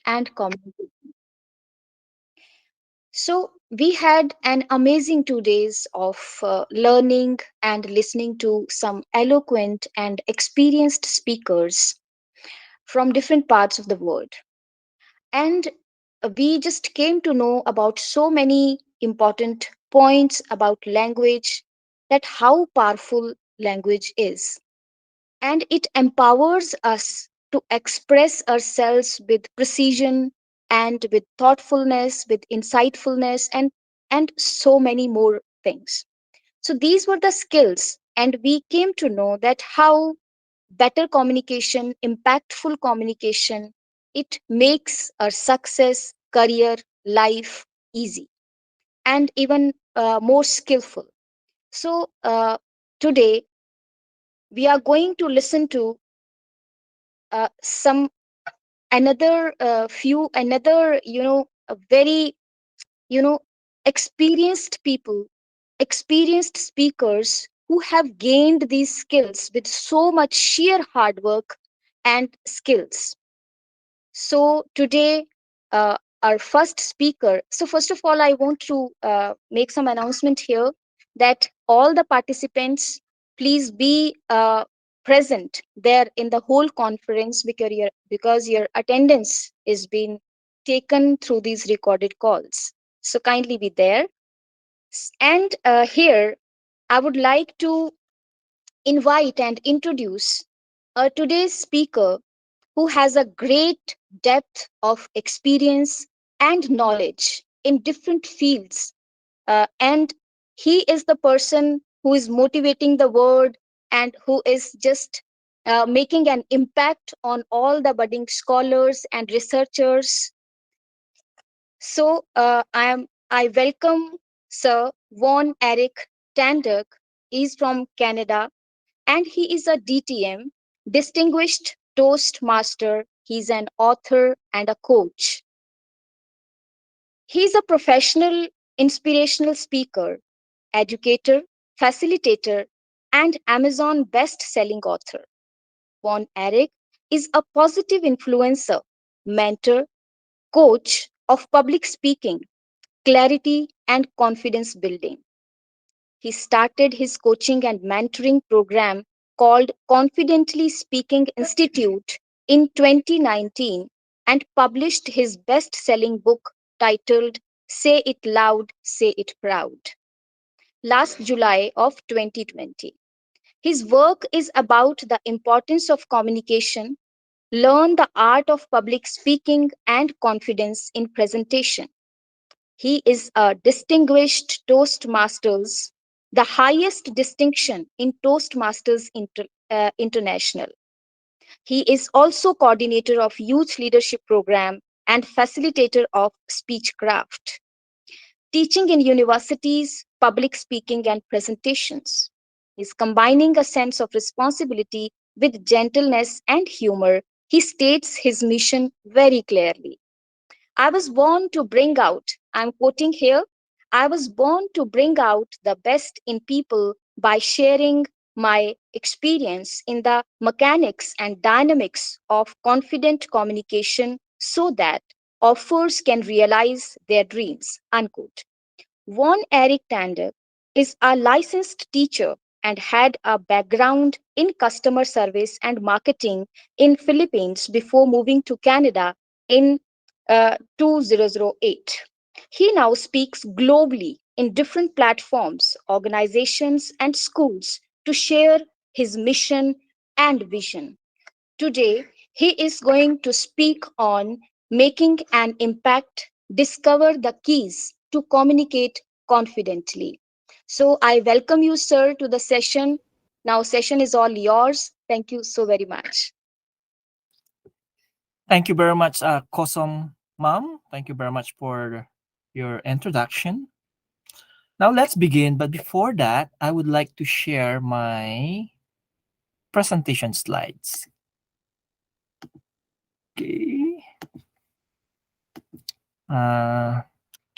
and community. So, we had an amazing 2 days of learning and listening to some eloquent and experienced speakers from different parts of the world. And we just came to know about so many important points about language, that how powerful language is, and it empowers us to express ourselves with precision and with thoughtfulness, with insightfulness, and so many more things. So these were the skills, and we came to know that how better communication, impactful communication, it makes our success, career, life easy, and even more skillful. So today we are going to listen to some another few another a very you know experienced people, experienced speakers who have gained these skills with so much sheer hard work and skills. So today, our first speaker. So first of all, I want to make some announcement here that all the participants, please be present there in the whole conference, because your attendance is being taken through these recorded calls. So kindly be there. And here, I would like to invite and introduce today's speaker, who has a great depth of experience and knowledge in different fields. And he is the person who is motivating the world, and who is just making an impact on all the budding scholars and researchers. So I welcome Sir Von Eric Tanderk. He's from Canada, and he is a DTM, Distinguished Toastmaster. He's an author and a coach. He's a professional inspirational speaker, educator, facilitator, and Amazon best selling author. Von Eric is a positive influencer, mentor, coach of public speaking, clarity, and confidence building. He started his coaching and mentoring program called Confidently Speaking Institute in 2019, and published his best selling book titled Say It Loud, Say It Proud last July of 2020. His work is about the importance of communication, learn the art of public speaking, and confidence in presentation. He is a distinguished Toastmasters, the highest distinction in Toastmasters International. He is also coordinator of Youth Leadership Program and facilitator of Speechcraft, teaching in universities, public speaking, and presentations. He's combining a sense of responsibility with gentleness and humor. He states his mission very clearly. I was born to bring out, I'm quoting here, I was born to bring out the best in people by sharing my experience in the mechanics and dynamics of confident communication so that authors can realize their dreams. Unquote. Von Eric Tander is a licensed teacher and had a background in customer service and marketing in Philippines before moving to Canada in 2008. He now speaks globally in different platforms, organizations, and schools to share his mission and vision. Today, he is going to speak on making an impact, discover the keys to communicate confidently. So I welcome you, sir, to the session. Now, session is all yours. Thank you so very much. Thank you very much, Kosom Mom. Thank you very much for your introduction. Now let's begin. But before that, I would like to share my presentation slides. Okay.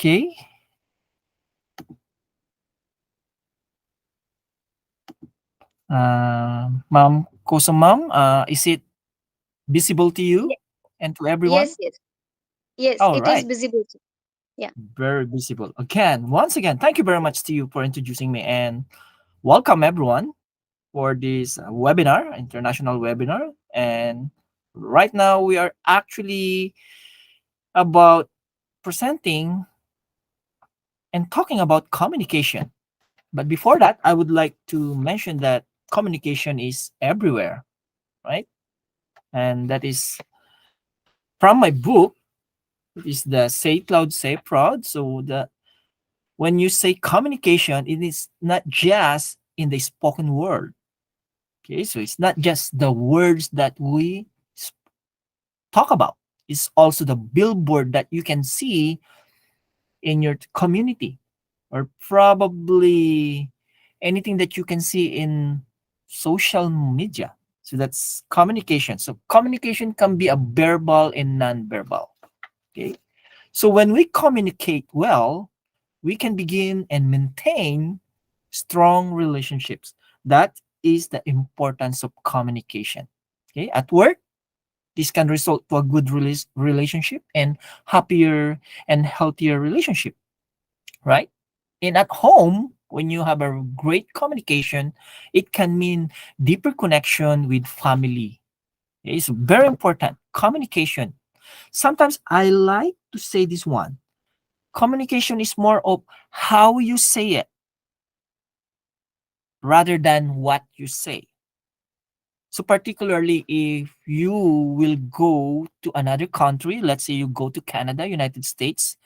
Okay. Ma'am Kosom Ma'am, is it visible to you Ye- and to everyone? Yes, yes, Yes, All it is right. visible. Yeah. Very visible. Again, once again, thank you very much to you for introducing me and welcome everyone for this webinar, international webinar. And right now we are actually about presenting and talking about communication. But before that, I would like to mention that communication is everywhere, right? And that is from my book. It is the Say It Loud, Say It Proud. So the when you say communication, it is not just in the spoken word. Okay, so it's not just the words that we talk about. It's also the billboard that you can see in your community, or probably anything that you can see in social media. So that's communication. So communication can be a verbal and non-verbal. Okay. So when we communicate well, we can begin and maintain strong relationships. That is the importance of communication. Okay. At work, this can result to a good relationship and happier and healthier relationship, right? And at home, when you have a great communication, it can mean deeper connection with family. It's very important. Communication. Sometimes I like to say this one. Communication is more of how you say it rather than what you say. So particularly if you will go to another country, let's say you go to Canada, United States,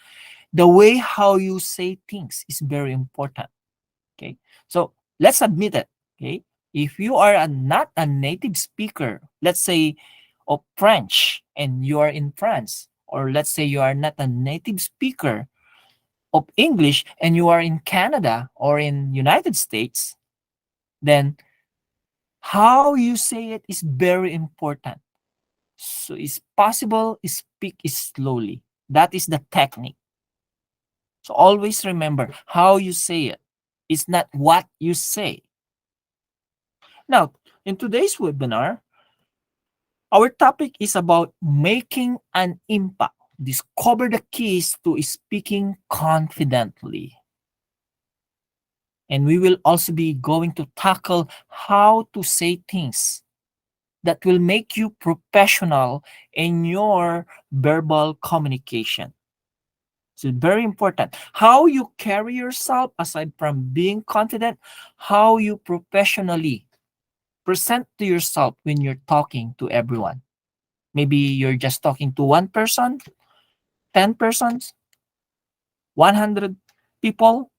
the way how you say things is very important. Okay. So let's admit it. Okay. If you are not a native speaker, let's say of French and you are in France, or let's say you are not a native speaker of English and you are in Canada or in United States, then how you say it is very important. So it's possible speak slowly. That is the technique. So always remember how you say it. It's not what you say. Now, in today's webinar, our topic is about making an impact. Discover the keys to speaking confidently. And we will also be going to tackle how to say things that will make you professional in your verbal communication. So very important. How you carry yourself aside from being confident, how you professionally present to yourself when you're talking to everyone. Maybe you're just talking to one person, 10 persons, 100 people,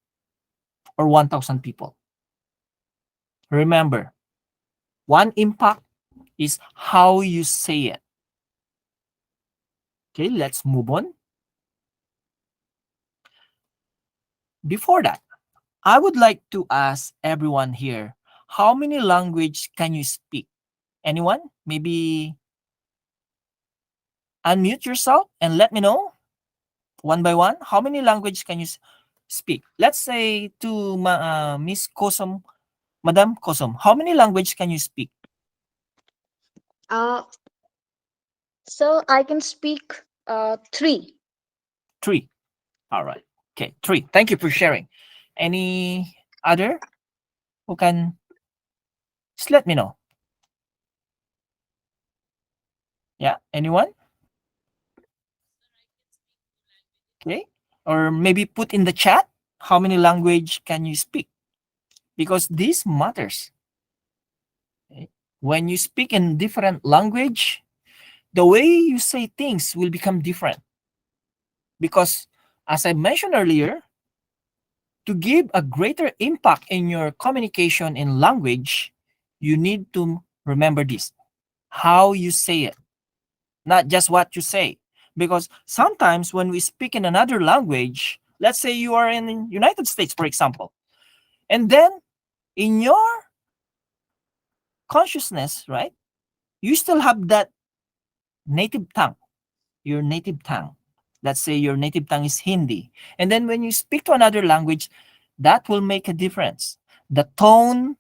or 1,000 people. Remember, one impact is how you say it. Okay, let's move on. Before that, I would like to ask everyone here, how many language can you speak? Anyone? Maybe unmute yourself and let me know one by one. How many language can you speak? Let's say to Miss Kosom, Madam Kosom, how many language can you speak? Uh, so I can speak three. Three. All right. Okay, three. Thank you for sharing. Any other who can just let me know? Yeah, anyone? Okay. Or maybe put in the chat how many language can you speak? Because this matters. Okay? When you speak in different language, the way you say things will become different. Because as I mentioned earlier, to give a greater impact in your communication in language, you need to remember this. How you say it, not just what you say. Because sometimes when we speak in another language, let's say you are in the United States, for example, and then in your consciousness, right, you still have that native tongue, your native tongue. Let's say your native tongue is Hindi. And then when you speak to another language, that will make a difference. The tone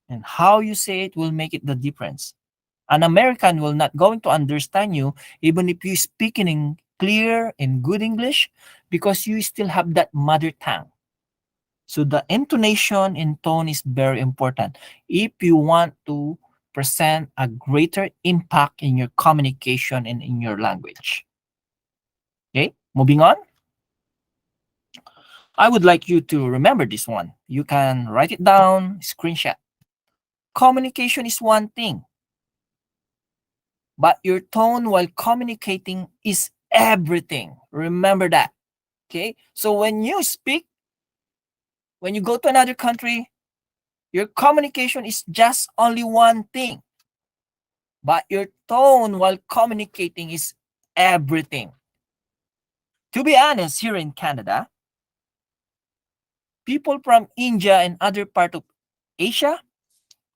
and how you say it will make it the difference. An American will not going to understand you even if you speak clear and good English because you still have that mother tongue. So the intonation and tone is very important if you want to present a greater impact in your communication and in your language. Okay, moving on. I would like you to remember this one. You can write it down, screenshot. Communication is one thing, but your tone while communicating is everything. Remember that. Okay, so when you speak, when you go to another country, your communication is just only one thing, but your tone while communicating is everything. To be honest, here in Canada, people from India and other part of Asia,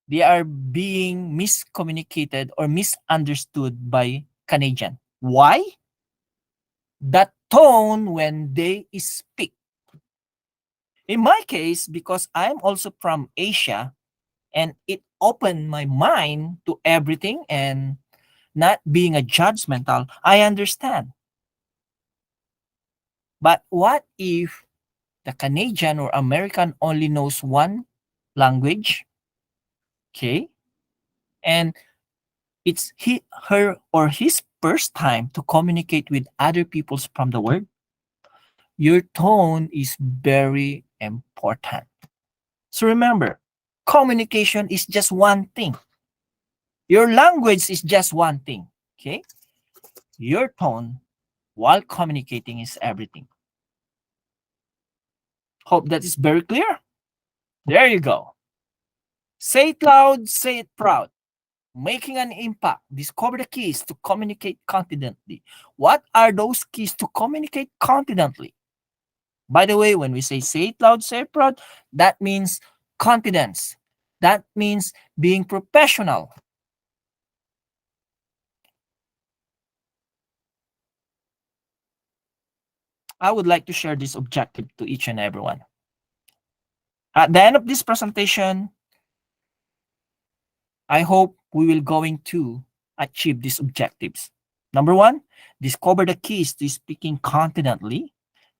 they are being miscommunicated or misunderstood by Canadian. Why? The tone when they speak. In my case, because I'm also from Asia and it opened my mind to everything and not being a judgmental, I understand. But what if the Canadian or American only knows one language? Okay. And it's her, or his first time to communicate with other peoples from the world. Your tone is very important. So remember, communication is just one thing. Your language is just one thing. Okay. Your tone while communicating is everything. Hope that is very clear. There you go. Say it loud, say it proud. Making an impact. Discover the keys to communicate confidently. What are those keys to communicate confidently? By the way, when we say it loud, say it proud, that means confidence. That means being professional. I would like to share this objective to each and everyone. At the end of this presentation, I hope we will going to achieve these objectives. Number one, discover the keys to speaking confidently.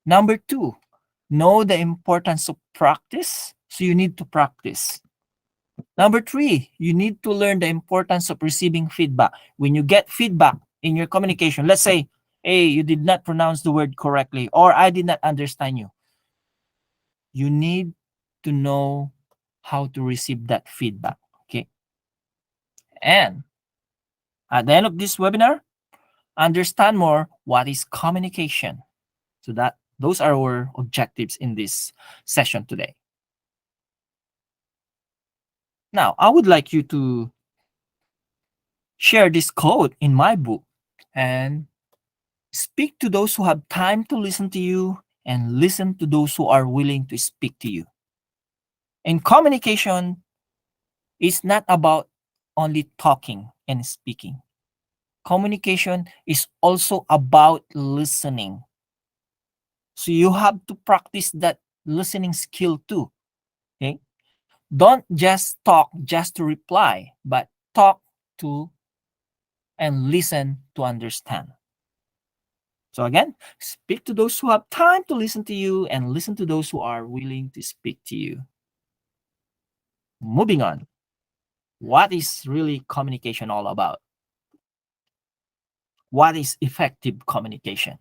Number two, know the importance of practice. So you need to practice. Number three, you need to learn the importance of receiving feedback. When you get feedback in your communication, let's say, hey, you did not pronounce the word correctly, or I did not understand you. You need to know how to receive that feedback. Okay. And at the end of this webinar, understand more what is communication. So that those are our objectives in this session today. Now, I would like you to share this quote in my book and speak to those who have time to listen to you and listen to those who are willing to speak to you. In communication, it's not about only talking and speaking. Communication is also about listening. So you have to practice that listening skill too. Okay? Don't just talk just to reply, but talk to and listen to understand. So again, speak to those who have time to listen to you and listen to those who are willing to speak to you. Moving on. What is really communication all about? What is effective communication?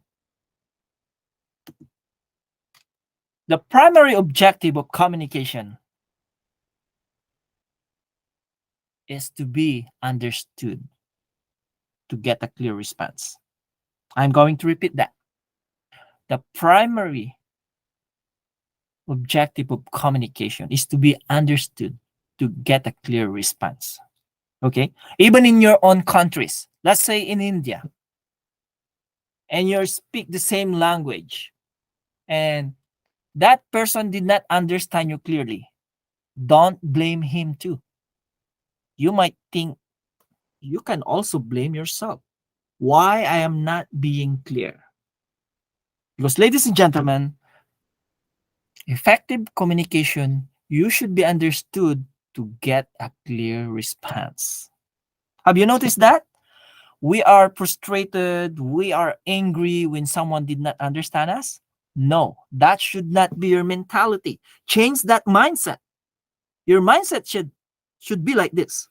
The primary objective of communication is to be understood, to get a clear response. I'm going to repeat that. The primary objective of communication is to be understood, to get a clear response. Okay? Even in your own countries, let's say in India, and you speak the same language, and that person did not understand you clearly, don't blame him too. You might think you can also blame yourself. Why I am not being clear? Because, ladies and gentlemen, effective communication, you should be understood to get a clear response. Have you noticed that? We are frustrated, we are angry when someone did not understand us. No, that should not be your mentality. Change that mindset. Your mindset should be like this.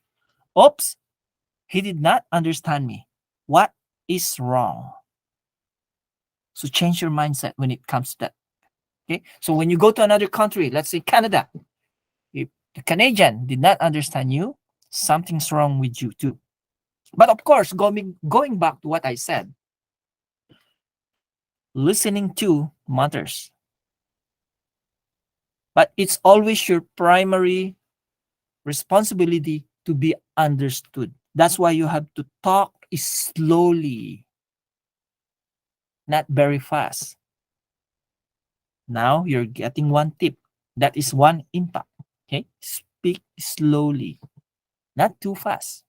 Oops, he did not understand me. What is wrong? So change your mindset when it comes to that. Okay. So when you go to another country, let's say Canada, if the Canadian did not understand you, something's wrong with you too. But of course, going back to what I said, listening to matters. But it's always your primary responsibility to be understood. That's why you have to talk slowly, not very fast. Now you're getting one tip. That is one impact. Okay? Speak slowly, not too fast.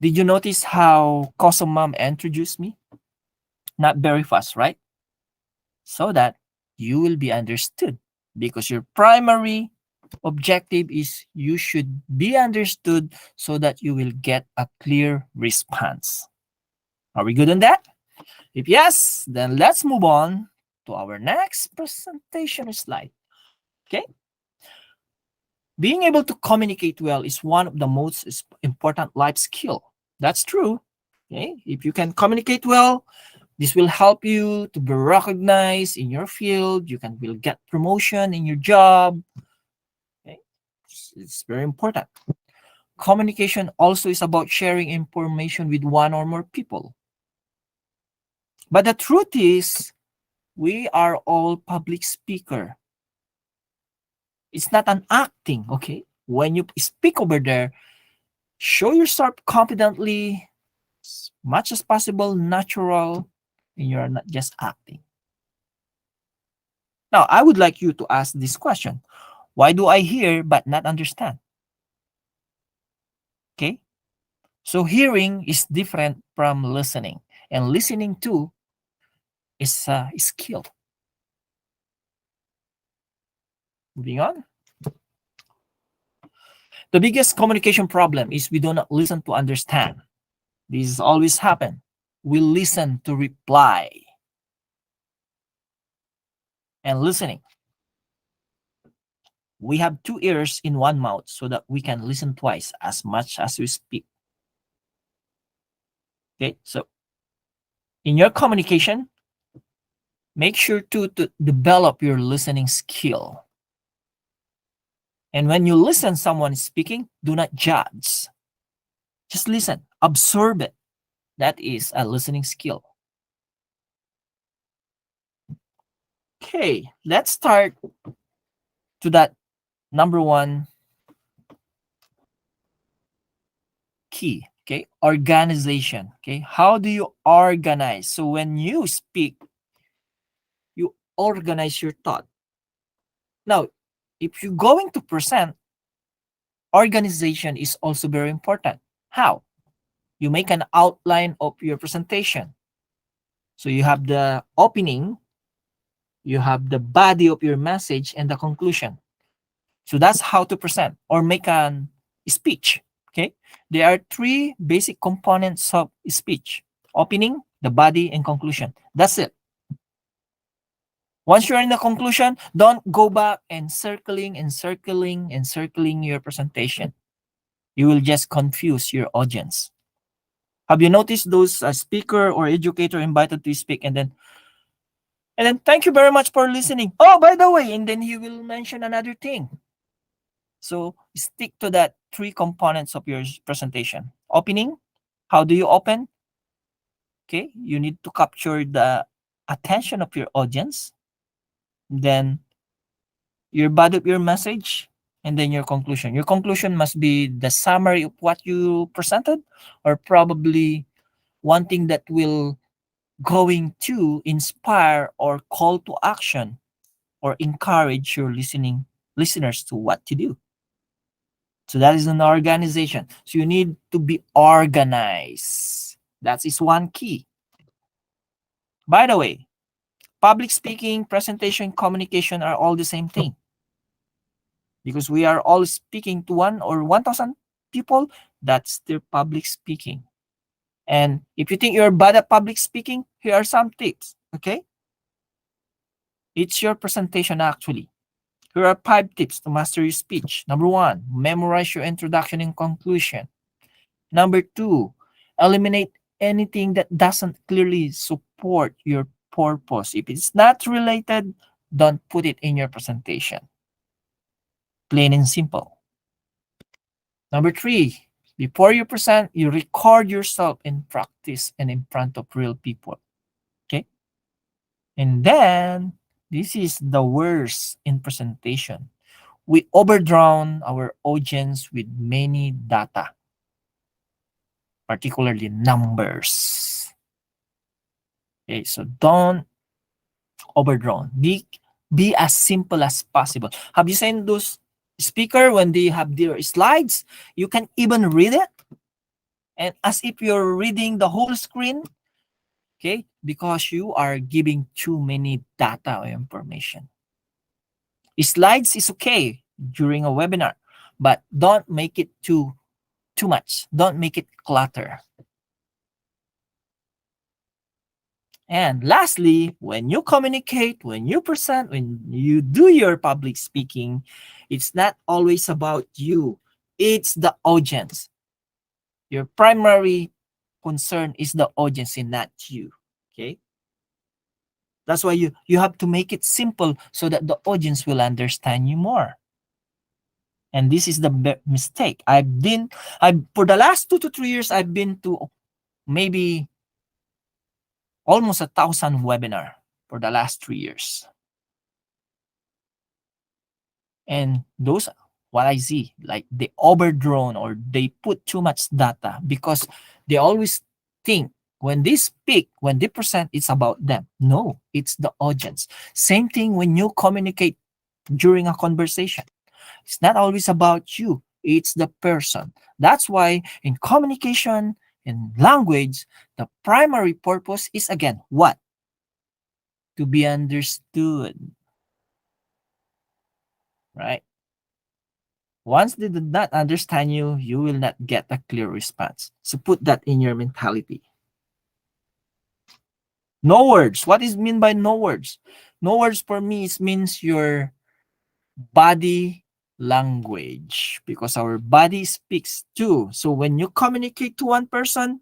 Did you notice how Koso Mom introduced me? Not very fast, right? So that you will be understood. Because your primary objective is you should be understood so that you will get a clear response. Are we good on that? If yes, then let's move on to our next presentation slide. Okay? Being able to communicate well is one of the most important life skill. That's true. Okay? If you can communicate well, this will help you to be recognized in your field. You can will get promotion in your job. Okay? It's very important. Communication also is about sharing information with one or more people. But the truth is, we are all public speaker. It's not an acting, okay? When you speak over there, show yourself confidently, as much as possible, natural, and you're not just acting. Now, I would like you to ask this question. Why do I hear but not understand? Okay? So hearing is different from listening, and listening too is a skill. Moving on. The biggest communication problem is we do not listen to understand. This always happen. We listen to reply. And listening, we have two ears in one mouth so that we can listen twice as much as we speak. Okay, so in your communication, make sure to develop your listening skill. And when you listen someone is speaking, do not judge. Just listen, absorb it. That is a listening skill. Okay, let's start to that number one key. Okay, organization. Okay, how do you organize? So when you speak, you organize your thought. Now, if you're going to present, organization is also very important. How? You make an outline of your presentation. So you have the opening, you have the body of your message, and the conclusion. So that's how to present or make an speech. Okay. There are three basic components of speech: opening, the body, and conclusion. That's it. Once you're in the conclusion, don't go back and circling and circling and circling your presentation. You will just confuse your audience. Have you noticed those speaker or educator invited to speak and then thank you very much for listening. Oh, by the way, and then he will mention another thing. So stick to that three components of your presentation. Opening, how do you open? Okay, you need to capture the attention of your audience. Then your body of your message, and then your conclusion. Your conclusion must be the summary of what you presented, or probably one thing that will going to inspire or call to action or encourage your listeners to what to do. So that is an organization. So you need to be organized. That is one key. By the way, public speaking, presentation, communication are all the same thing. Because we are all speaking to 1,000 people, that's their public speaking. And if you think you're bad at public speaking, here are some tips. Okay? It's your presentation actually. Here are 5 tips to master your speech. Number 1, memorize your introduction and conclusion. Number 2, eliminate anything that doesn't clearly support your purpose. If it's not related, don't put it in your presentation. Plain and simple. Number 3, before you present, you record yourself in practice and in front of real people. Okay? And then, this is the worst in presentation. We overdrown our audience with many data, particularly numbers. Okay, so don't overdrown. Be as simple as possible. Have you seen those speaker when they have their slides? You can even read it, and as if you're reading the whole screen. Okay, because you are giving too many data or information. Slides is okay during a webinar, but don't make it too much. Don't make it clutter. And lastly, when you communicate, when you present, when you do your public speaking, it's not always about you. It's the audience. Your primary concern is the audience and not you. Okay? That's why you have to make it simple so that the audience will understand you more. And this is the mistake. I for the last 2 to 3 years, I've been to maybe almost 1,000 webinar for the last 3 years. And those, what I see, like they overdrone or they put too much data because they always think when they speak, when they present, it's about them. No, it's the audience. Same thing when you communicate during a conversation. It's not always about you. It's the person. That's why in communication, in language, the primary purpose is again, what? To be understood. Right? Once they do not understand you, you will not get a clear response. So put that in your mentality. No words. What is mean by no words? No words for me it means your body language, because our body speaks too. So when you communicate to one person,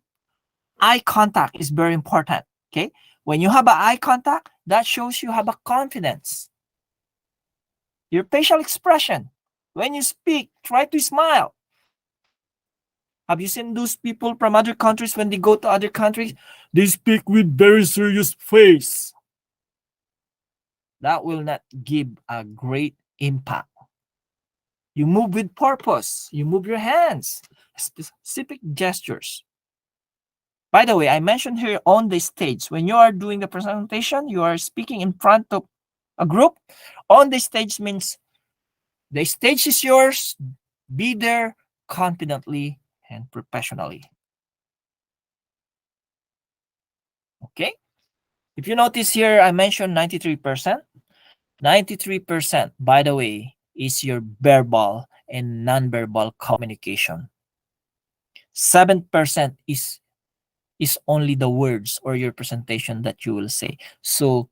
eye contact is very important. Okay? When you have an eye contact, that shows you have a confidence. Your facial expression. When you speak, try to smile. Have you seen those people from other countries when they go to other countries? They speak with very serious face. That will not give a great impact. You move with purpose. You move your hands. Specific gestures. By the way, I mentioned here on the stage, when you are doing the presentation, you are speaking in front of a group. On the stage means the stage is yours. Be there confidently and professionally. Okay? If you notice here, I mentioned 93%. 93%, by the way, is your verbal and nonverbal communication. 7% is only the words or your presentation that you will say. So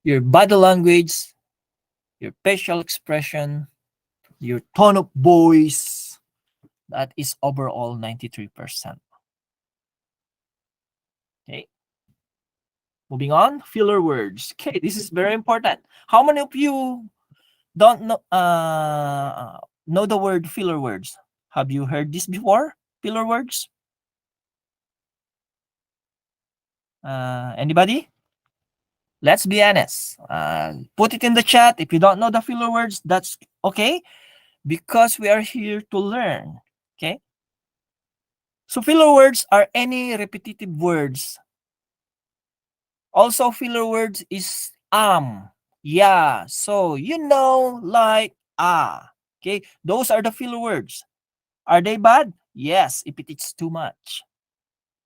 your body language, your facial expression, your tone of voice, that is overall 93%. Okay. Moving on, filler words. Okay, this is very important. How many of you don't know the word filler words? Have you heard this before? Filler words? Anybody? Let's be honest. Put it in the chat. If you don't know the filler words, that's okay, because we are here to learn. Okay? So filler words are any repetitive words. Also, filler words is yeah, so, like, okay? Those are the filler words. Are they bad? Yes, if it is too much.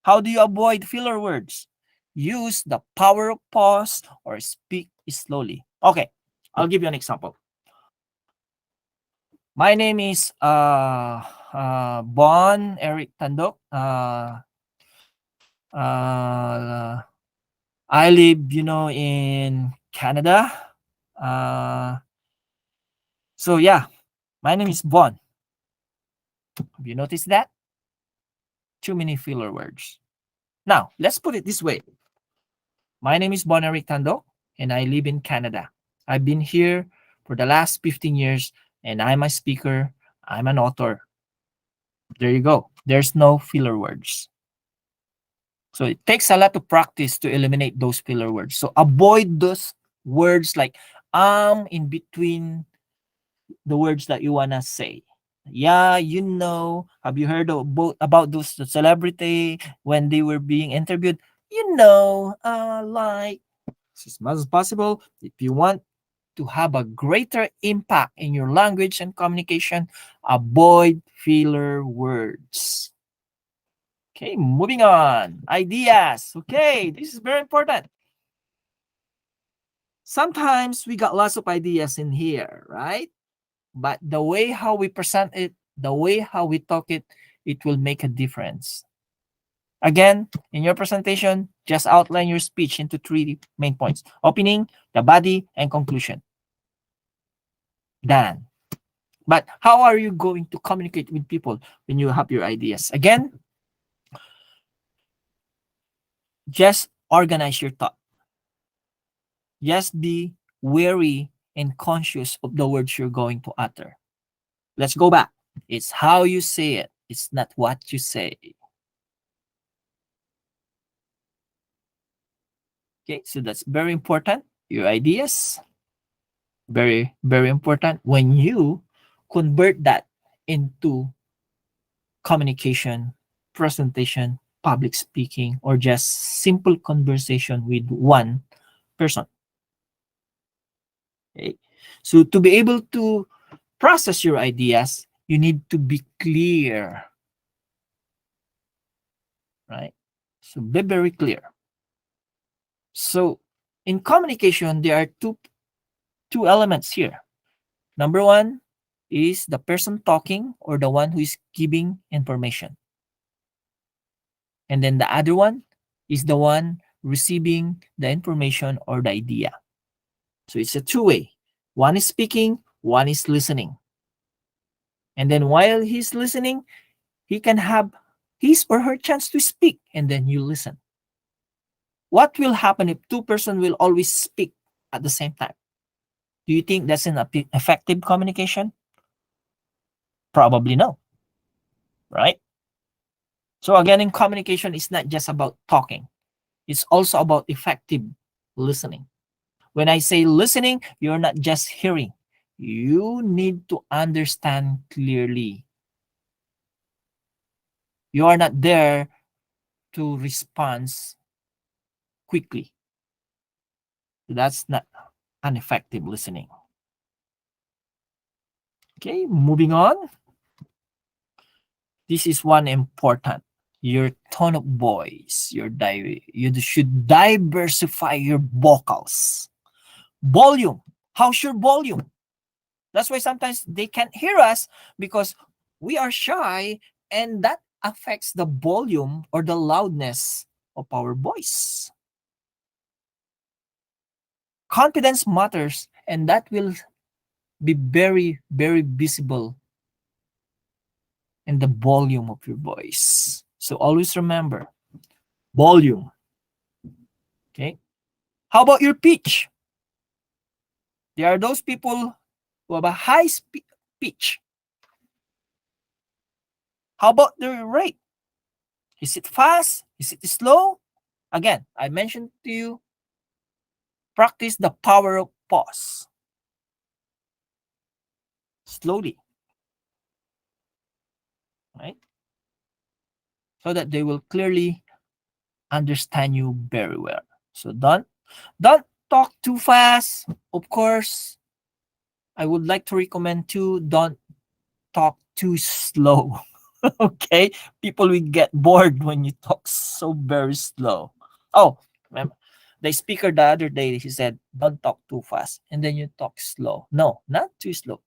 How do you avoid filler words? Use the power of pause or speak slowly. Okay, I'll give you an example. My name is Bon Eric Tandok. Uh, I live, in Canada. Uh, so yeah, my name is Bon. Have you noticed that? Too many filler words. Now, let's put it this way. My name is Bon Eric Tandok, and I live in Canada. I've been here for the last 15 years, and I'm a speaker. I'm an author. There you go. There's no filler words. So it takes a lot of practice to eliminate those filler words. So avoid those words like in between the words that you wanna say. Yeah, have you heard about those celebrity when they were being interviewed? Like as much as possible, if you want to have a greater impact in your language and communication, avoid filler words. Okay, moving on. Ideas. Okay, this is very important. Sometimes we got lots of ideas in here, right? But the way how we present it, the way how we talk it, it will make a difference. Again, in your presentation, just outline your speech into three main points: opening, the body, and conclusion. Done. But how are you going to communicate with people when you have your ideas? Again, just organize your thought. Just be wary and conscious of the words you're going to utter. Let's go back. It's how you say it, it's not what you say. Okay, so that's very important. Your ideas, very, very important. When you convert that into communication, presentation, public speaking, or just simple conversation with one person. Okay. So to be able to process your ideas, you need to be clear, right? So be very clear. So in communication, there are two elements here. Number one is the person talking or the one who is giving information. And then the other one is the one receiving the information or the idea. So it's a two-way. One is speaking, one is listening. And then while he's listening, he can have his or her chance to speak, and then you listen. What will happen if two persons will always speak at the same time? Do you think that's an effective communication? Probably no, right? So again, in communication, it's not just about talking. It's also about effective listening. When I say listening, you're not just hearing. You need to understand clearly. You are not there to respond quickly. That's not an effective listening. Okay, moving on. This is one important. Your tone of voice. You should diversify your vocals. Volume. How's your volume? That's why sometimes they can't hear us because we are shy, and that affects the volume or the loudness of our voice. Confidence matters, and that will be very, very visible in the volume of your voice. So always remember volume. Okay. How about your pitch? There are those people who have a high pitch. How about the rate? Is it fast? Is it slow? Again, I mentioned to you, practice the power of pause. Slowly. Right? So that they will clearly understand you very well. So don't talk too fast. Of course, I would like to recommend too, don't talk too slow. Okay? People will get bored when you talk so very slow. Oh, remember, the speaker the other day, he said, don't talk too fast. And then you talk slow. No, not too slow.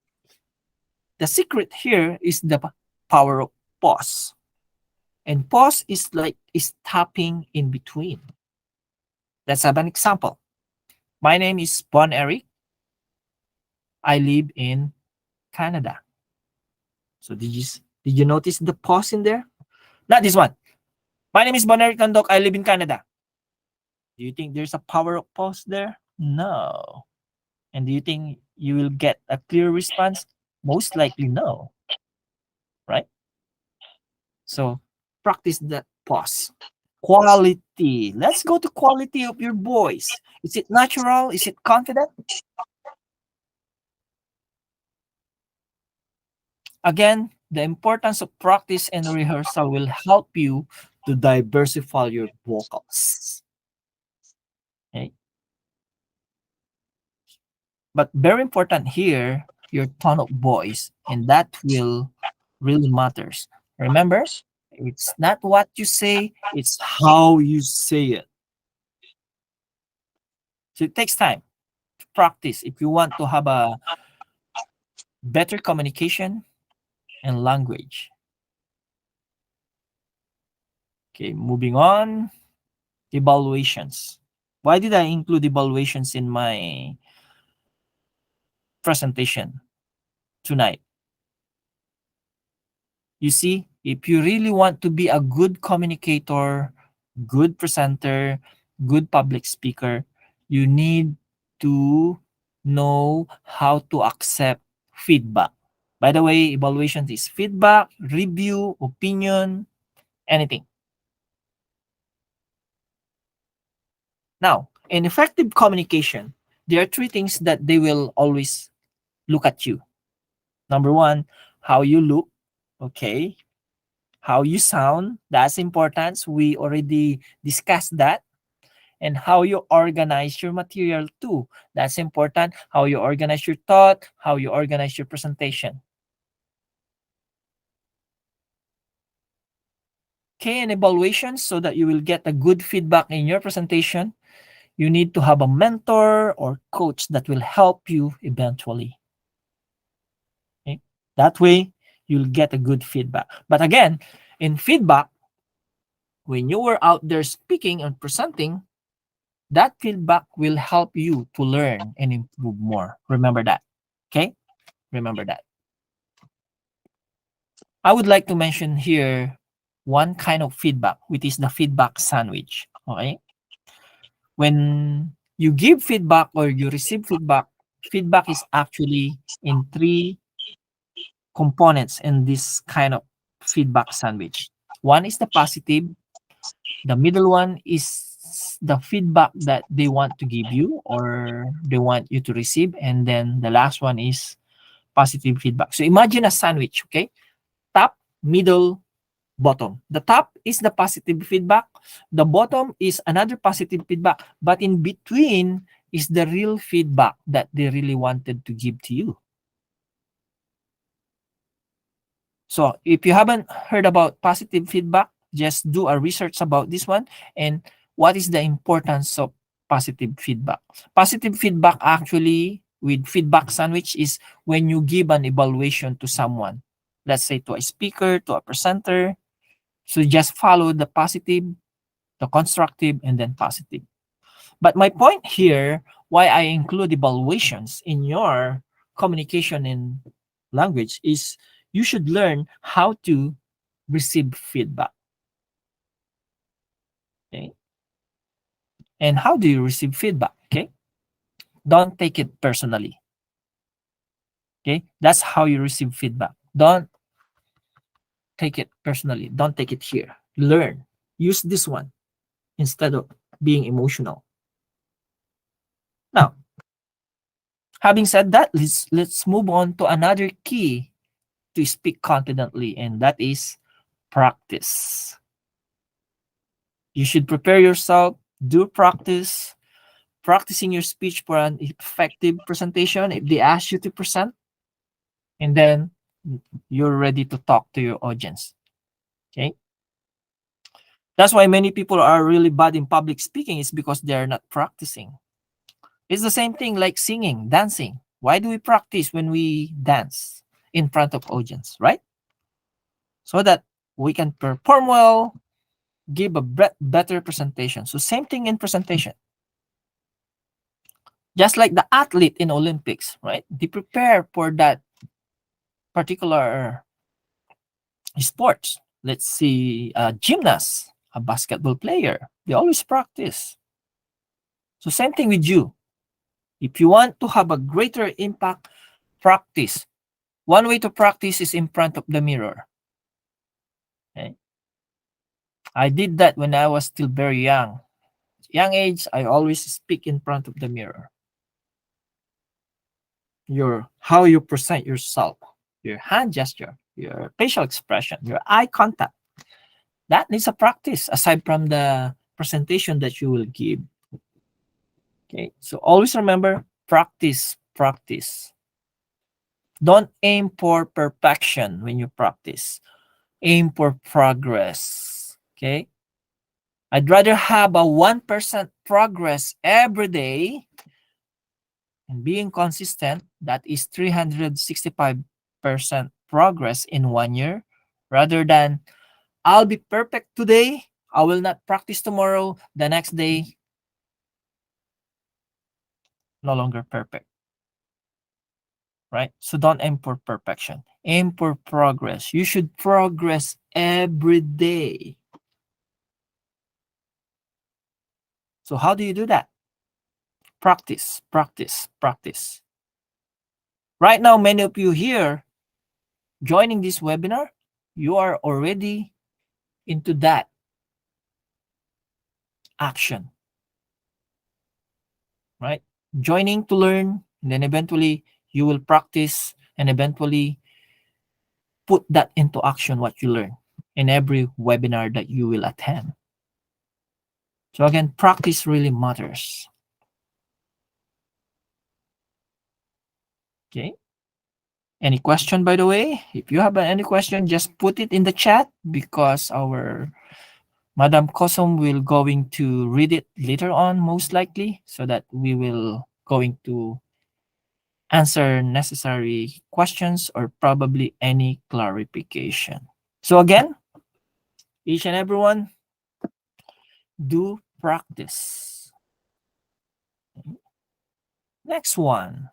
The secret here is power of pause. And pause is like stopping in between. Let's have an example. My name is Bon Eric. I live in Canada. So did you notice the pause in there? Not this one. My name is Bon Eric Tandok. I live in Canada. Do you think there's a power of pause there? No. And do you think you will get a clear response? Most likely no, right? So practice that pause. Quality. Let's go to quality of your voice. Is it natural? Is it confident? Again, the importance of practice and rehearsal will help you to diversify your vocals. Okay? But very important here, your tone of voice, and that will really matters. Remember, it's not what you say, it's how you say it. So it takes time to practice if you want to have a better communication and language. Okay, moving on. Evaluations. Why did I include evaluations in my presentation tonight? You see, if you really want to be a good communicator, good presenter, good public speaker, you need to know how to accept feedback. By the way, evaluation is feedback, review, opinion, anything. Now, in effective communication, there are three things that they will always look at you. Number one, how you look, okay? How you sound, that's important. We already discussed that. And how you organize your material too. That's important. How you organize your thought, how you organize your presentation. Okay, and evaluation so that you will get a good feedback in your presentation. You need to have a mentor or coach that will help you eventually. Okay? That way, you'll get a good feedback. But again, in feedback, when you were out there speaking and presenting, that feedback will help you to learn and improve more. Remember that. Okay? Remember that. I would like to mention here one kind of feedback, which is the feedback sandwich. Okay? When you give feedback or you receive feedback, feedback is actually in three components in this kind of feedback sandwich. One is the positive, the middle one is the feedback that they want to give you or they want you to receive, and then the last one is positive feedback. So imagine a sandwich, okay? Top, middle, bottom. The top is the positive feedback, the bottom is another positive feedback, but in between is the real feedback that they really wanted to give to you. So if you haven't heard about positive feedback, just do a research about this one and what is the importance of positive feedback. Positive feedback actually with feedback sandwich is when you give an evaluation to someone, let's say to a speaker, to a presenter. So just follow the positive, the constructive, and then positive. But my point here, why I include evaluations in your communication in language is you should learn how to receive feedback. Okay. And how do you receive feedback? Okay. Don't take it personally. Okay. That's how you receive feedback. Don't take it personally. Don't take it here. Learn. Use this one instead of being emotional. Now, having said that, let's move on to another key to speak confidently, and that is practice. You should prepare yourself, do practice, practicing your speech for an effective presentation if they ask you to present, and then you're ready to talk to your audience. Okay? That's why many people are really bad in public speaking is because they're not practicing. It's the same thing like singing, dancing. Why do we practice when we dance in front of audience, right? so that we can perform well, give a better presentation. So same thing in presentation. Just like the athlete in Olympics, right? They prepare for that particular sports. Let's see, a gymnast, a basketball player. They always practice. So same thing with you. If you want to have a greater impact, practice. One way to practice is in front of the mirror. Okay? I did that when I was still very young. Young age, I always speak in front of the mirror. Your how you present yourself, your hand gesture, your facial expression, your eye contact. That needs a practice aside from the presentation that you will give. Okay, so always remember, practice, practice. Don't aim for perfection when you practice. Aim for progress. Okay, I'd rather have a 1% progress every day and being consistent, that is 365% progress in 1 year, rather than I'll be perfect today, I will not practice tomorrow, the next day, no longer perfect, right? So don't aim for perfection, aim for progress. You should progress every day. So, how do you do that? Practice, practice, practice. Right now, many of you here joining this webinar, you are already into that action, right? Joining to learn, and then eventually you will practice and eventually put that into action what you learn in every webinar that you will attend. So again, practice really matters. Okay. Any question, by the way? If you have any question, just put it in the chat because our Madam Kosom will going to read it later on, most likely, so that we will going to answer necessary questions or probably any clarification. So again, each and everyone, do practice. Next one.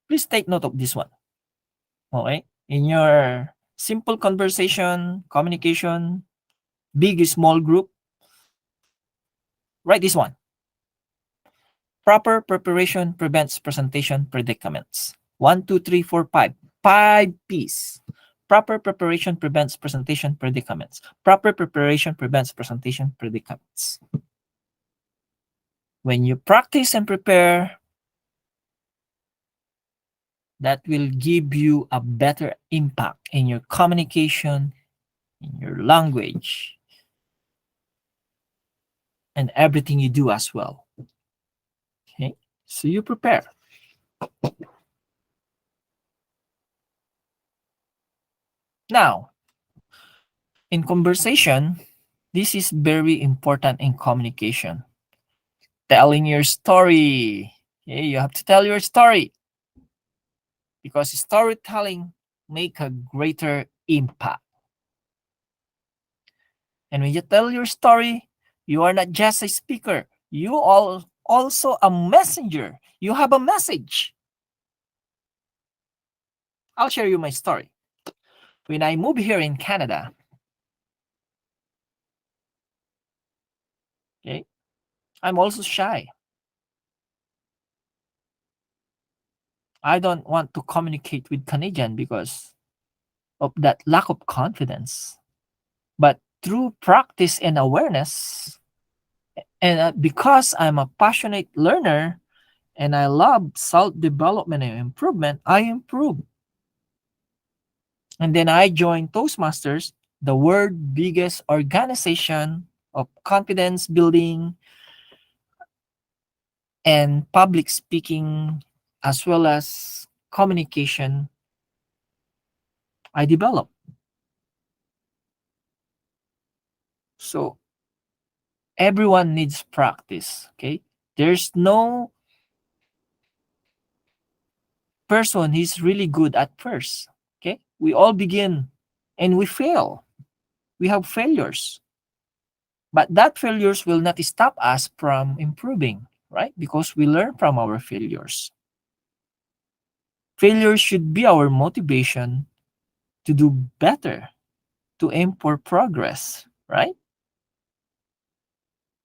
Please take note of this one. Okay? In your simple conversation, communication, big, small group, write this one. Proper preparation prevents presentation predicaments. 1, 2, 3, 4, 5. 5 P's. Proper preparation prevents presentation predicaments. Proper preparation prevents presentation predicaments. When you practice and prepare, that will give you a better impact in your communication, in your language, and everything you do as well. Okay, so you prepare. Now, in conversation, this is very important in communication. Telling your story. Okay, you have to tell your story because storytelling make a greater impact. And when you tell your story, you are not just a speaker. You are also a messenger. You have a message. I'll share you my story. When I moved here in Canada, okay, I'm also shy. I don't want to communicate with Canadian because of that lack of confidence. But through practice and awareness, and because I'm a passionate learner and I love self-development and improvement, I improve. And then I joined Toastmasters, the world's biggest organization of confidence building and public speaking, as well as communication. I developed. So everyone needs practice. Okay. There's no person who's really good at first. Okay. We all begin and we fail. We have failures. But that failures will not stop us from improving, right? Because we learn from our failures. Failure should be our motivation to do better, to aim for progress, right?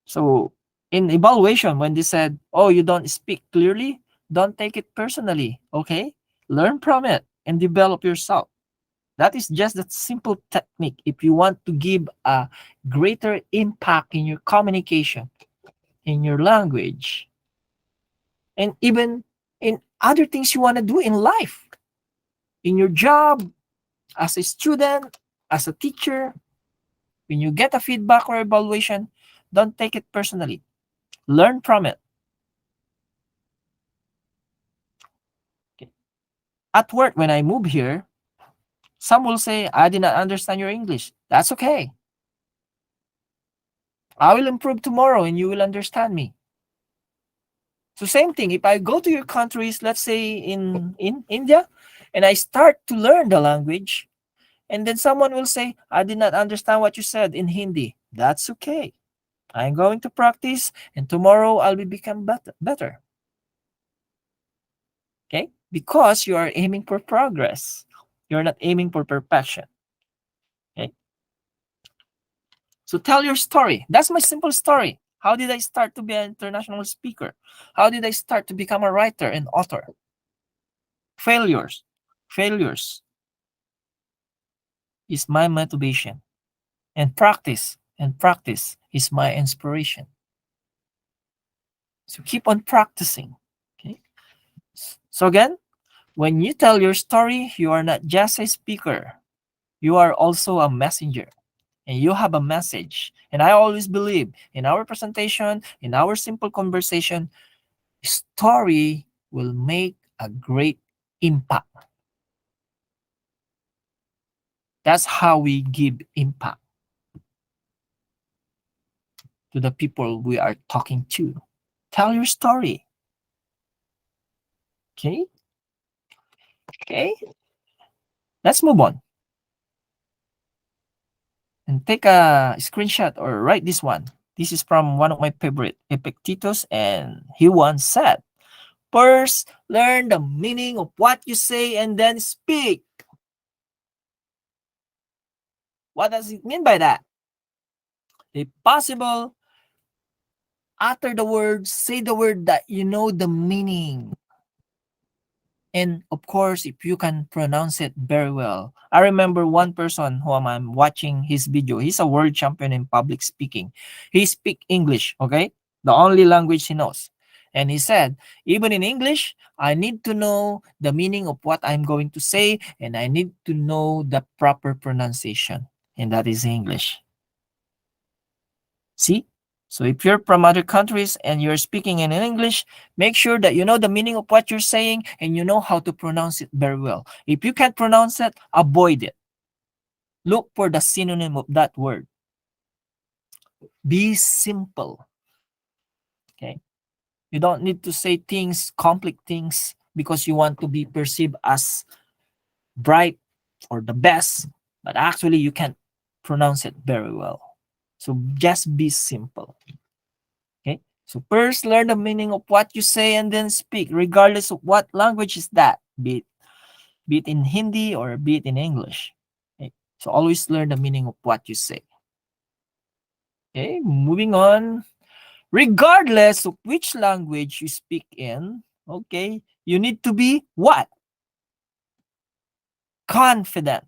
So in evaluation, when they said, oh, you don't speak clearly, don't take it personally, okay? Learn from it and develop yourself. That is just that simple technique if you want to give a greater impact in your communication, in your language, and even in other things you want to do in life, in your job, as a student, as a teacher. When you get a feedback or evaluation, don't take it personally. Learn from it. Okay. At work, when I move here, some will say, I did not understand your English. That's okay. I will improve tomorrow and you will understand me. So same thing, if I go to your countries, let's say in India, and I start to learn the language, and then someone will say, I did not understand what you said in Hindi. That's okay. I'm going to practice, and tomorrow I'll be become better. Okay? Because you are aiming for progress. You're not aiming for perfection. Okay? So tell your story. That's my simple story. How did I start to be an international speaker? How did I start to become a writer and author? Failures. Failures is my motivation. And practice is my inspiration. So keep on practicing. Okay? So again, when you tell your story, you are not just a speaker. You are also a messenger. And you have a message. And I always believe in our presentation, in our simple conversation, story will make a great impact. That's how we give impact to the people we are talking to. Tell your story. Okay? Okay? Let's move on and take a screenshot or write this one. This is from one of my favorite, Epictetus, and he once said, first, learn the meaning of what you say and then speak. What does it mean by that? If possible, utter the word, say the word that you know the meaning. And of course, if you can pronounce it very well. I remember one person who I'm watching his video. He's a world champion in public speaking. He speak English, okay? The only language he knows. And he said, even in English, I need to know the meaning of what I'm going to say, and I need to know the proper pronunciation. And that is English. See? So if you're from other countries and you're speaking in English, make sure that you know the meaning of what you're saying and you know how to pronounce it very well. If you can't pronounce it, avoid it. Look for the synonym of that word. Be simple. Okay? You don't need to say things, complex things, because you want to be perceived as bright or the best, but actually you can't pronounce it very well. So just be simple. Okay. So first, learn the meaning of what you say and then speak, regardless of what language is that, be it in Hindi or be it in English. Okay. So always learn the meaning of what you say. Okay, moving on. Regardless of which language you speak in, okay, you need to be what? Confident.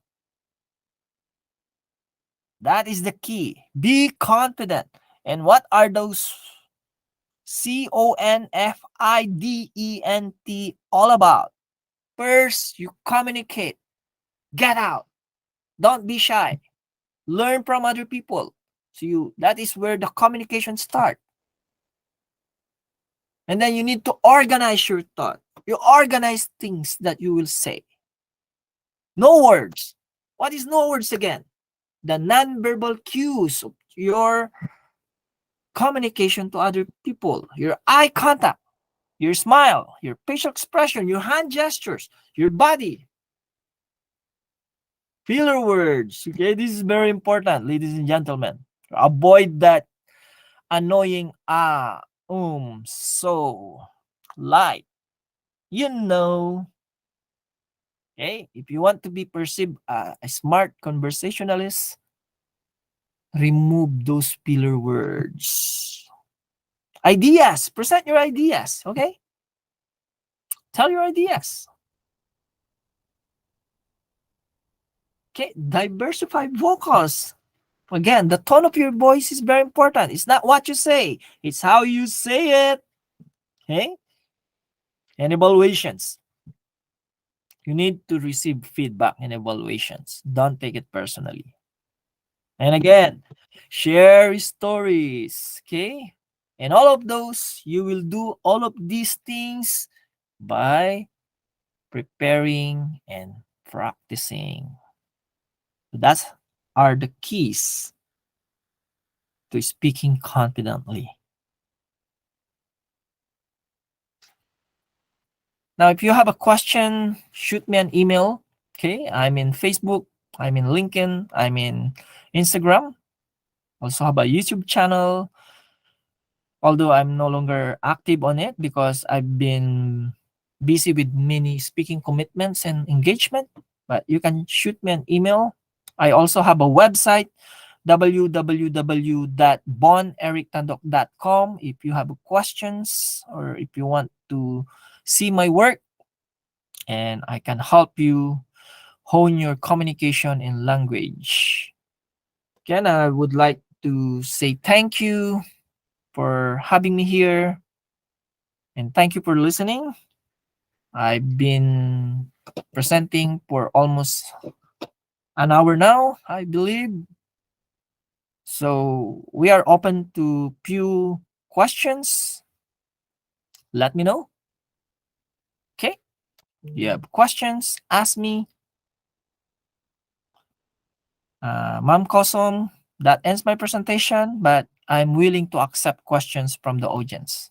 That is the key. Be confident. And what are those CONFIDENT all about? First, you communicate. Get out. Don't be shy. Learn from other people. So that is where the communication starts. And then you need to organize your thought. You organize things that you will say. No words. What is no words again? The non-verbal cues of your communication to other people. Your eye contact, your smile, your facial expression, your hand gestures, your body. Filler words. Okay, this is very important, ladies and gentlemen. Avoid that annoying so, like, you know. Okay, if you want to be perceived a smart conversationalist, remove those filler words. Ideas. Present your ideas. Okay, tell your ideas. Okay, diversify vocals. Again, the tone of your voice is very important. It's not what you say, it's how you say it. Okay? And evaluations. You need to receive feedback and evaluations. Don't take it personally. And again, share stories. Okay? And all of those, you will do all of these things by preparing and practicing. So that's are the keys to speaking confidently. Now, if you have a question, shoot me an email. Okay, I'm in Facebook, I'm in LinkedIn, I'm in Instagram. Also have a YouTube channel, although I'm no longer active on it because I've been busy with many speaking commitments and engagement. But you can shoot me an email. I also have a website, www.bonerictandok.com. If you have questions or if you want to see my work, and I can help you hone your communication in language. Again, I would like to say thank you for having me here and thank you for listening. I've been presenting for almost an hour now, I believe. So we are open to few questions. Let me know. Okay. You have questions, ask me. Ma'am Kosom, that ends my presentation, but I'm willing to accept questions from the audience.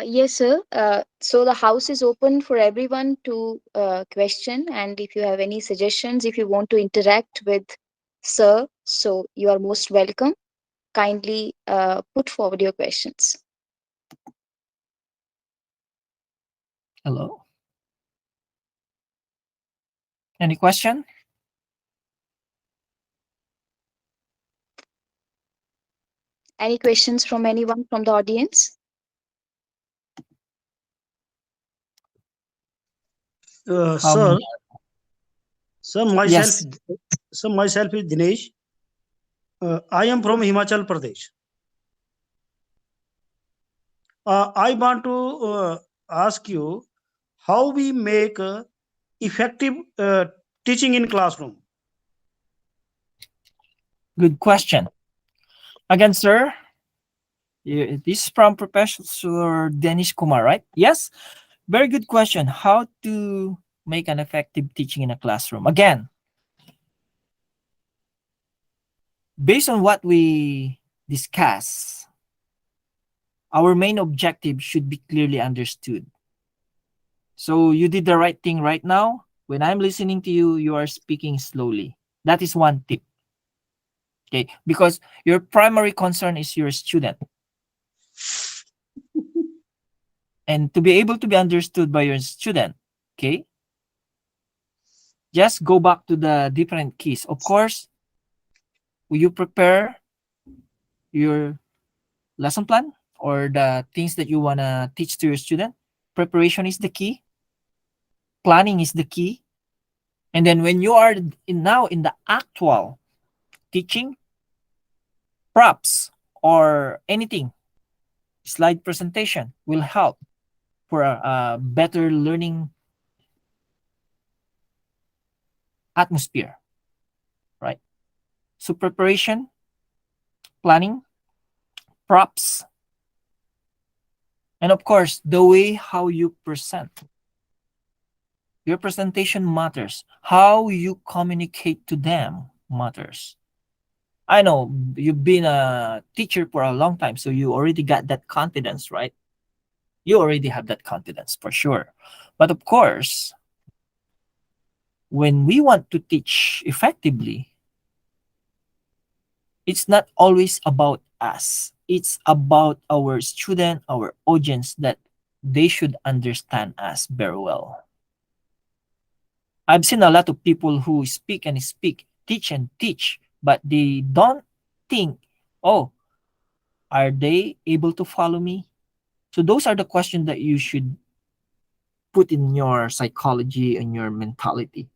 Yes, sir. So the house is open for everyone to question, and if you have any suggestions, if you want to interact with sir, so you are most welcome. Kindly put forward your questions. Hello? Any question? Any questions from anyone from the audience? How many? Sir, sir, myself, Yes. sir, myself is Dinesh. I am from Himachal Pradesh. I want to ask you how we make effective teaching in classroom. Good question. Again, sir, this is from Professor Denish Kumar, right? Yes. Very good question. How to make an effective teaching in a classroom? Again, based on what we discuss, our main objective should be clearly understood. So you did the right thing right now. When I'm listening to you, you are speaking slowly. That is one tip. Okay, because your primary concern is your student. And to be able to be understood by your student, okay, just go back to the different keys. Of course, will you prepare your lesson plan or the things that you want to teach to your student? Preparation is the key. Planning is the key. And then when you are now in the actual teaching, props or anything, slide presentation will help for a better learning atmosphere, right? So preparation, planning, props, and of course, the way how you present. Your presentation matters. How you communicate to them matters. I know you've been a teacher for a long time, so you already got that confidence, right? You already have that confidence for sure. But of course, when we want to teach effectively, it's not always about us. It's about our student, our audience, that they should understand us very well. I've seen a lot of people who speak and speak, teach and teach, but they don't think, oh, are they able to follow me? So those are the questions that you should put in your psychology and your mentality.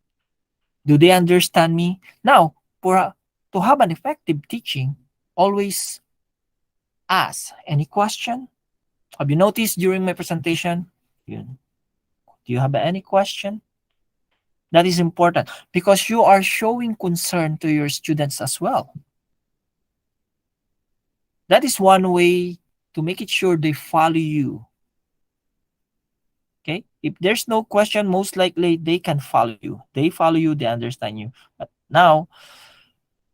Do they understand me? Now, to have an effective teaching, always ask any question. Have you noticed during my presentation? Do you have any question? That is important because you are showing concern to your students as well. That is one way to make it sure they follow you. Okay? If there's no question, most likely they can follow you. They follow you, they understand you. But now,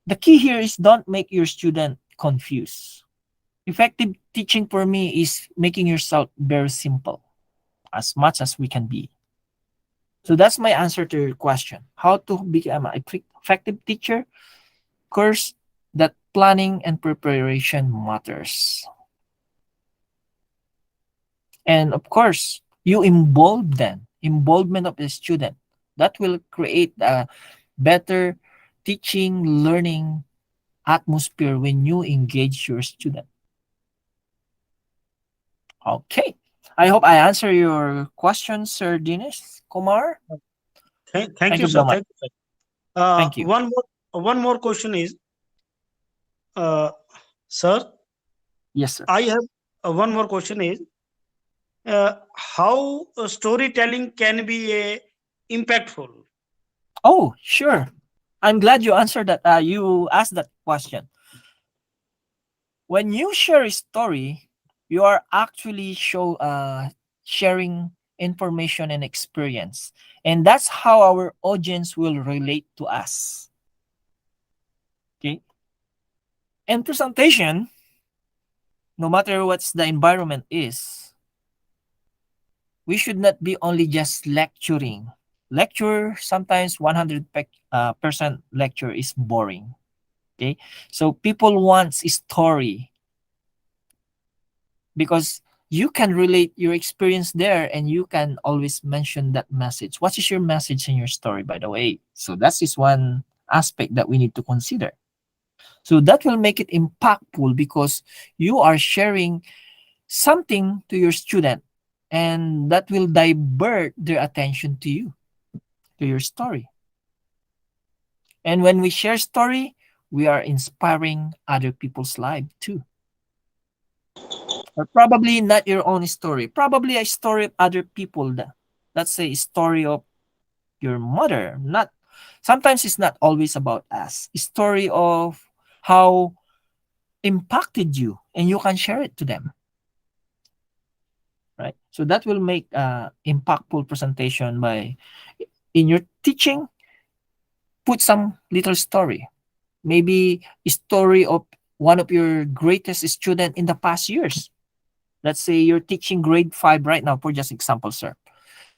the key here is don't make your student confused. Effective teaching for me is making yourself very simple as much as we can be. So that's my answer to your question. How to become an effective teacher? Course that planning and preparation matters. And of course, you involve them, involvement of the student. That will create a better teaching, learning atmosphere when you engage your student. Okay. I hope I answer your question, Sir Dinesh Kumar. Thank Thank you, you very sir. much. Thank you, sir. Thank you. One more question is, uh, sir, Yes, sir. I have one more question is, how storytelling can be impactful? Oh, sure. I'm glad you answered that. You asked that question. When you share a story, you are actually sharing information and experience, and that's how our audience will relate to us. Okay. And presentation, no matter what's the environment is, we should not be only just lecturing. Lecture sometimes 100% lecture is boring. Okay, so people want a story because you can relate your experience there and you can always mention that message. What is your message in your story, by the way? So that is one aspect that we need to consider. So that will make it impactful because you are sharing something to your student and that will divert their attention to you, to your story. And when we share story, we are inspiring other people's life too. Or probably not your own story. Probably a story of other people. Let's say a story of your mother. Not sometimes it's not always about us. A story of how impacted you and you can share it to them. Right? So that will make impactful presentation by in your teaching, put some little story. Maybe a story of one of your greatest student in the past years. Let's say you're teaching grade 5 right now, for just example, sir.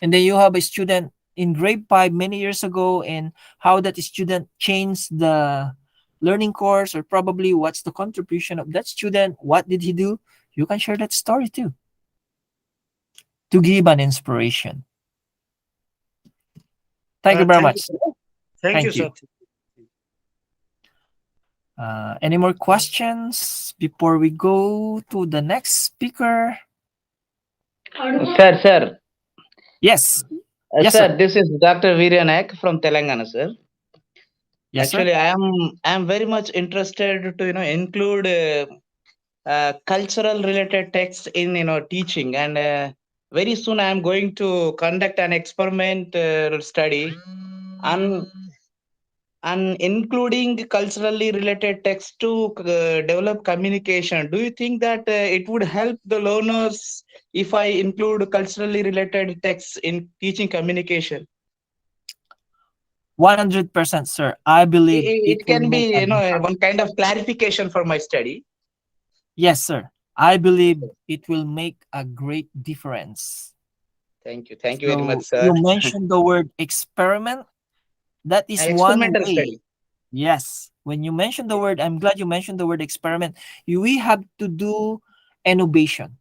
And then you have a student in grade 5 many years ago and how that student changed the learning course or probably what's the contribution of that student, what did he do? You can share that story too to give an inspiration. Thank you very Thank you, much. sir. Thank you, Thank you. sir. Any more questions before we go to the next speaker? Sir, Yes. Yes, sir, sir. this is Dr. Veerya Naik from Telangana, sir. Yes, sir. Actually, I am very much interested to include cultural related texts in teaching, and very soon I am going to conduct an experiment study on including culturally related text to develop communication. Do you think that it would help the learners if I include culturally related texts in teaching communication? 100%, sir. I believe it It will can make be, an impact. one kind of clarification for my study. Yes, sir. I believe it will make a great difference. Thank you very much, So sir. you mentioned the word experiment. That is one Experimental way. study. Yes. When you mention the word, I'm glad you mentioned the word experiment. We have to do innovation.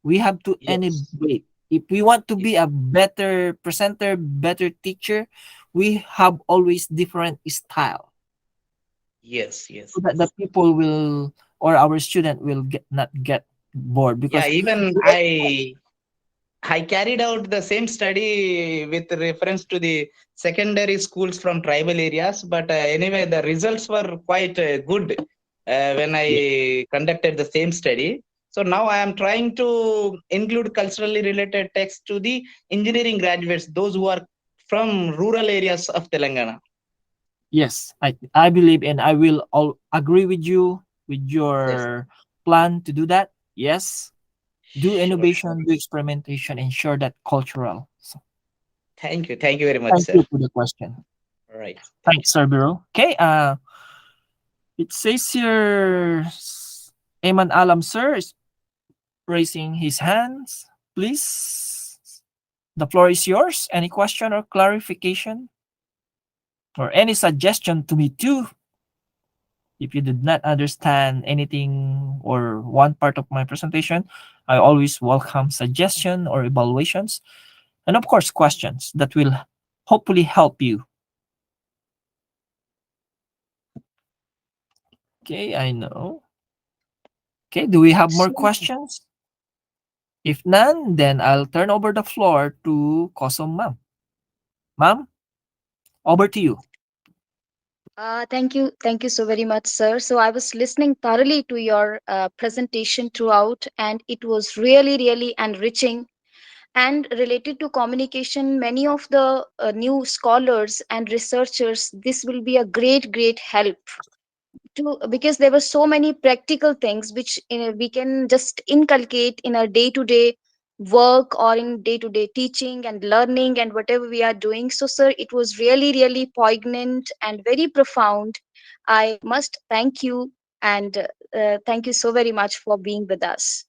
We have to Yes. innovate. If we want to be Yes. a better presenter, better teacher, we have always different style Yes. Yes. so that the Yes. people will or our student will not get bored Yeah. because Even we I carried out the same study with reference to the secondary schools from tribal areas, but anyway, the results were quite good when yeah. I conducted the same study. So now I am trying to include culturally related texts to the engineering graduates, those who are from rural areas of Telangana. Yes, I believe and I will all agree with you with Yes, your plan to do that. Yes, do sure, sure. innovation, do experimentation, ensure that cultural. So, Thank you very much, thank sir. you for the question. All right, thank you. Thanks, Sir Biro. Okay, it says here Eman Alam sir is raising his hands. Please, the floor is yours. Any question or clarification or any suggestion to me too? If you did not understand anything or one part of my presentation, I always welcome suggestion or evaluations and of course questions that will hopefully help you. Okay, I know. Okay, do we have more So, questions? If none, then I'll turn over the floor to Kosom ma'am. Ma'am, over to you. thank you so very much, sir. So I was listening thoroughly to your presentation throughout, and it was really, really enriching. And related to communication, many of the new scholars and researchers, this will be a great, great help to, because there were so many practical things which we can just inculcate in our day to day work or in day to day teaching and learning and whatever we are doing. So sir, it was really, really poignant and very profound. I must thank you, and thank you so very much for being with us.